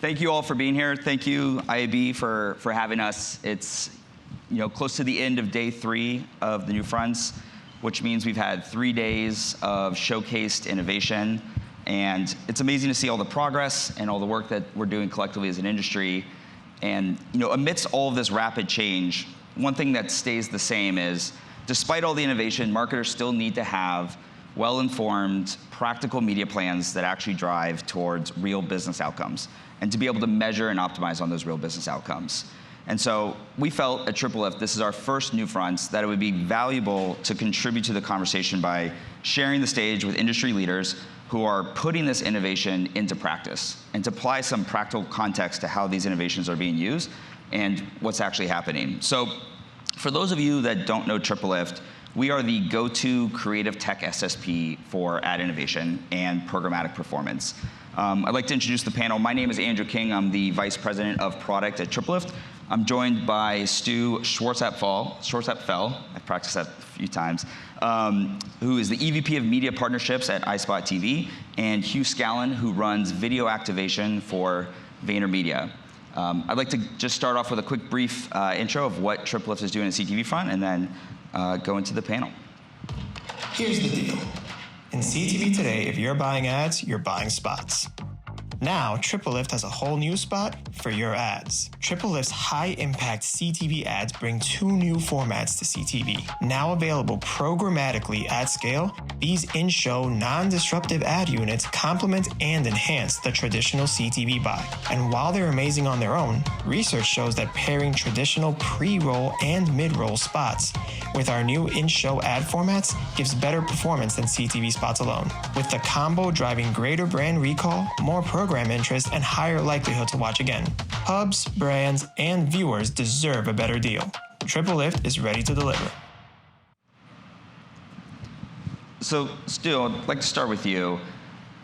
Thank you all for being here. Thank you, IAB, for having us. It's close to the end of day 3 of the NewFronts, which means we've had 3 days of showcased innovation. And it's amazing to see all the progress and all the work that we're doing collectively as an industry. And amidst all of this rapid change, one thing that stays the same is, despite all the innovation, marketers still need to have well-informed, practical media plans that actually drive towards real business outcomes, and to be able to measure and optimize on those real business outcomes. And so we felt at TripleLift, this is our first NewFronts, that it would be valuable to contribute to the conversation by sharing the stage with industry leaders who are putting this innovation into practice, and to apply some practical context to how these innovations are being used and what's actually happening. So for those of you that don't know TripleLift, we are the go-to creative tech SSP for ad innovation and programmatic performance. I'd like to introduce the panel. My name is Andrew King. I'm the Vice President of Product at TripleLift. I'm joined by Stu Schwartzapfel, I've practiced that a few times, who is the EVP of Media Partnerships at iSpot TV, and Hugh Scallon, who runs video activation for VaynerMedia. I'd like to just start off with a quick brief intro of what TripleLift is doing at CTV front, and then go into the panel. Here's the deal. In CTV today, if you're buying ads, you're buying spots. Now, TripleLift has a whole new spot for your ads. TripleLift's high-impact CTV ads bring 2 new formats to CTV. Now available programmatically at scale, these in-show, non-disruptive ad units complement and enhance the traditional CTV buy. And while they're amazing on their own, research shows that pairing traditional pre-roll and mid-roll spots with our new in-show ad formats gives better performance than CTV spots alone, with the combo driving greater brand recall, more program interest, and higher likelihood to watch again. Hubs, brands, and viewers deserve a better deal. TripleLift is ready to deliver. So, Stu, I'd like to start with you.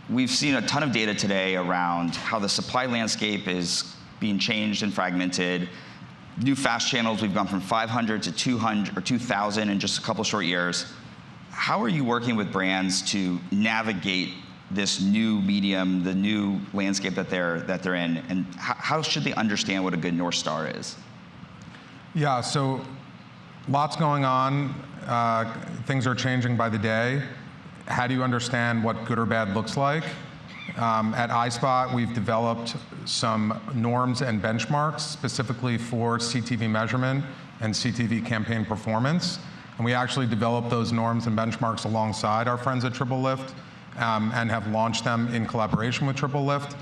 We've seen a ton of data today around how the supply landscape is being changed and fragmented. New fast channels, we've gone from 500 to 200 or 2,000 in just a couple short years. How are you working with brands to navigate this new medium, the new landscape that they're in, and how should they understand what a good North Star is? Yeah, so lots going on. Things are changing by the day. How do you understand what good or bad looks like? At iSpot, we've developed some norms and benchmarks specifically for CTV measurement and CTV campaign performance. And we actually developed those norms and benchmarks alongside our friends at TripleLift, and have launched them in collaboration with TripleLift.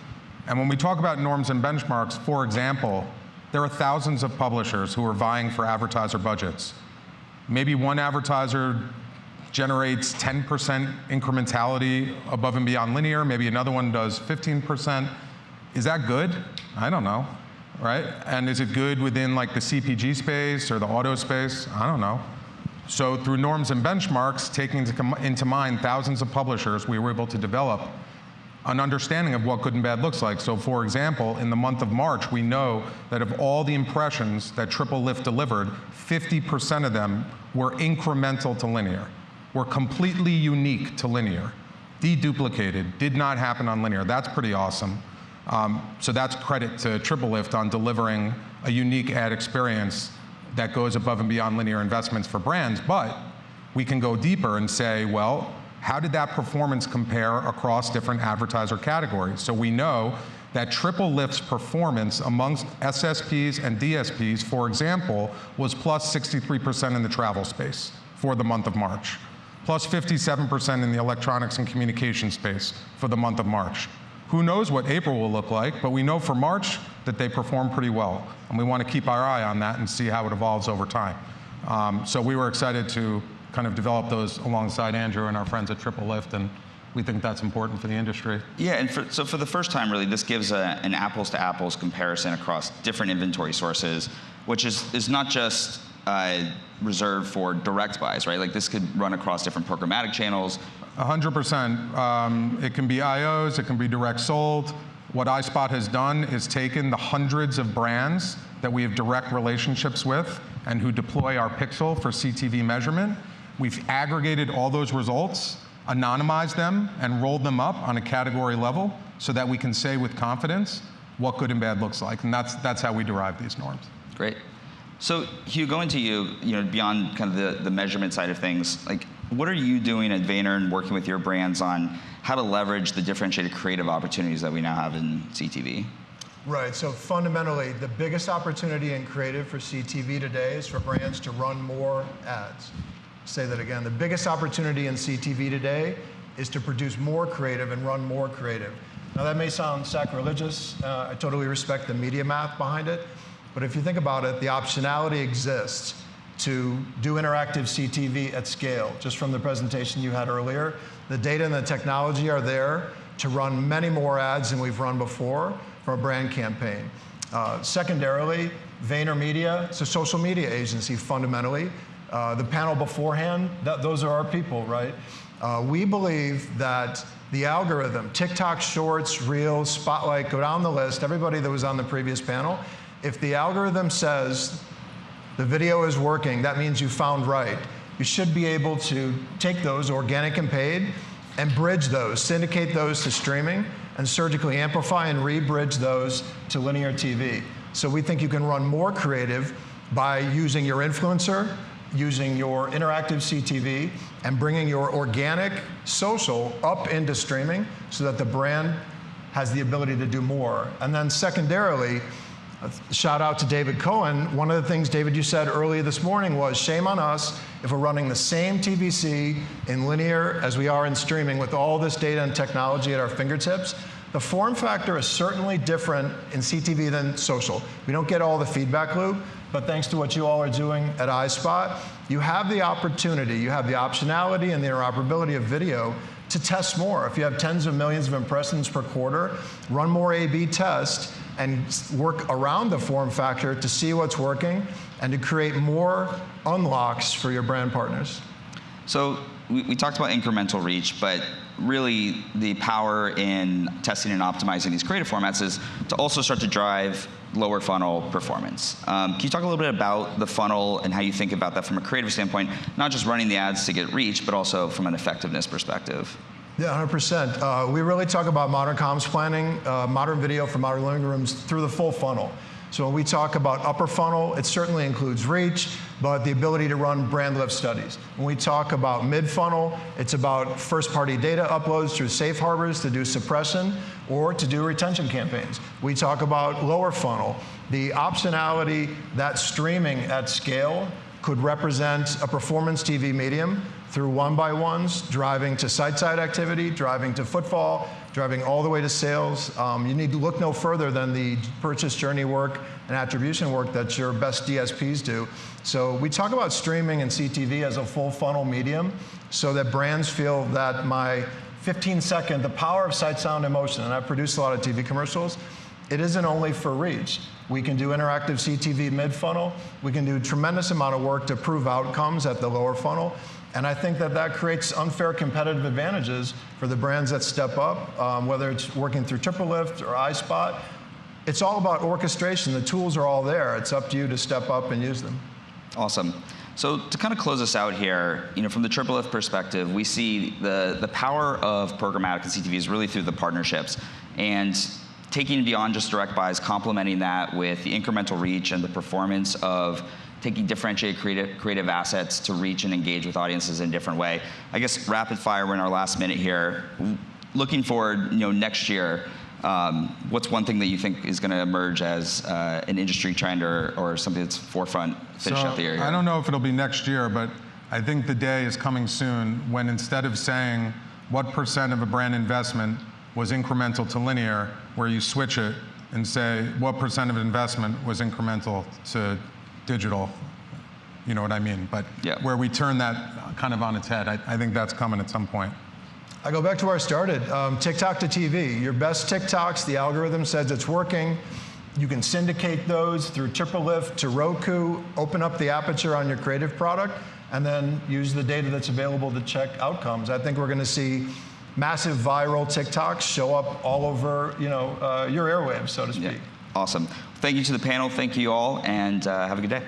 And when we talk about norms and benchmarks, for example, there are thousands of publishers who are vying for advertiser budgets. Maybe one advertiser generates 10% incrementality above and beyond linear, maybe another one does 15%. Is that good? I don't know, right? And is it good within like the CPG space or the auto space? I don't know. So through norms and benchmarks, taking into mind thousands of publishers, we were able to develop an understanding of what good and bad looks like. So for example, in the month of March, we know that of all the impressions that TripleLift delivered, 50% of them were incremental to linear, were completely unique to linear, deduplicated, did not happen on linear. That's pretty awesome. So that's credit to TripleLift on delivering a unique ad experience that goes above and beyond linear investments for brands. But we can go deeper and say, well, how did that performance compare across different advertiser categories? So we know that TripleLift's performance amongst SSPs and DSPs, for example, was plus 63% in the travel space for the month of March, plus 57% in the electronics and communication space for the month of March. Who knows what April will look like, but we know for March that they perform pretty well. And we want to keep our eye on that and see how it evolves over time. So we were excited to kind of develop those alongside Andrew and our friends at TripleLift, and we think that's important for the industry. Yeah, and so for the first time, really, this gives an apples to apples comparison across different inventory sources, which is not just reserved for direct buys, right? Like this could run across different programmatic channels. 100%. It can be IOs, it can be direct sold. What iSpot has done is taken the hundreds of brands that we have direct relationships with and who deploy our pixel for CTV measurement. We've aggregated all those results, anonymized them, and rolled them up on a category level so that we can say with confidence what good and bad looks like, and that's how we derive these norms. Great. So Hugh, going to you, beyond kind of the measurement side of things, like what are you doing at Vayner and working with your brands on how to leverage the differentiated creative opportunities that we now have in CTV? Right, so fundamentally, the biggest opportunity in creative for CTV today is for brands to run more ads. Say that again, the biggest opportunity in CTV today is to produce more creative and run more creative. Now that may sound sacrilegious, I totally respect the media math behind it, but if you think about it, the optionality exists to do interactive CTV at scale. Just from the presentation you had earlier, the data and the technology are there to run many more ads than we've run before for a brand campaign. Secondarily, VaynerMedia, it's a social media agency fundamentally. The panel beforehand, those are our people, right? We believe that the algorithm, TikTok Shorts, Reels, Spotlight, go down the list, everybody that was on the previous panel, if the algorithm says the video is working, that means you found right. You should be able to take those, organic and paid, and bridge those, syndicate those to streaming, and surgically amplify and re-bridge those to linear TV. So we think you can run more creative by using your influencer, using your interactive CTV, and bringing your organic social up into streaming so that the brand has the ability to do more. And then secondarily, shout out to David Cohen. One of the things, David, you said earlier this morning was, shame on us if we're running the same TVC in linear as we are in streaming with all this data and technology at our fingertips. The form factor is certainly different in CTV than social. We don't get all the feedback loop, but thanks to what you all are doing at iSpot, you have the opportunity, you have the optionality and the interoperability of video to test more. If you have tens of millions of impressions per quarter, run more A/B tests and work around the form factor to see what's working and to create more unlocks for your brand partners. So we talked about incremental reach, but really the power in testing and optimizing these creative formats is to also start to drive lower funnel performance. Can you talk a little bit about the funnel and how you think about that from a creative standpoint, not just running the ads to get reach, but also from an effectiveness perspective? Yeah, 100%. We really talk about modern comms planning, modern video for modern living rooms through the full funnel. So when we talk about upper funnel, it certainly includes reach, but the ability to run brand lift studies. When we talk about mid funnel, it's about first-party data uploads through safe harbors to do suppression or to do retention campaigns. We talk about lower funnel, the optionality that streaming at scale could represent a performance TV medium through one-by-ones, driving to site-side activity, driving to footfall, driving all the way to sales. You need to look no further than the purchase journey work and attribution work that your best DSPs do. So we talk about streaming and CTV as a full funnel medium so that brands feel that my 15-second, the power of sight, sound, and motion, and I've produced a lot of TV commercials, it isn't only for reach. We can do interactive CTV mid-funnel. We can do a tremendous amount of work to prove outcomes at the lower funnel. And I think that that creates unfair competitive advantages for the brands that step up, whether it's working through TripleLift or iSpot. It's all about orchestration. The tools are all there. It's up to you to step up and use them. Awesome. So to kind of close us out here, from the TripleLift perspective, we see the power of programmatic and CTV is really through the partnerships. And taking beyond just direct buys, complementing that with the incremental reach and the performance of taking differentiated creative assets to reach and engage with audiences in a different way. I guess rapid fire, we're in our last minute here. Looking forward, next year, what's one thing that you think is going to emerge as an industry trend or something that's forefront finish out the year here? I don't know if it'll be next year, but I think the day is coming soon when instead of saying what % of a brand investment was incremental to linear, where you switch it and say what % of investment was incremental to digital, you know what I mean? But yeah, where we turn that kind of on its head, I think that's coming at some point. I go back to where I started, TikTok to TV. Your best TikToks, the algorithm says it's working. You can syndicate those through TripleLift to Roku, open up the aperture on your creative product, and then use the data that's available to check outcomes. I think we're going to see massive viral TikToks show up all over, your airwaves, so to speak. Yeah. Awesome. Thank you to the panel. Thank you all, and have a good day.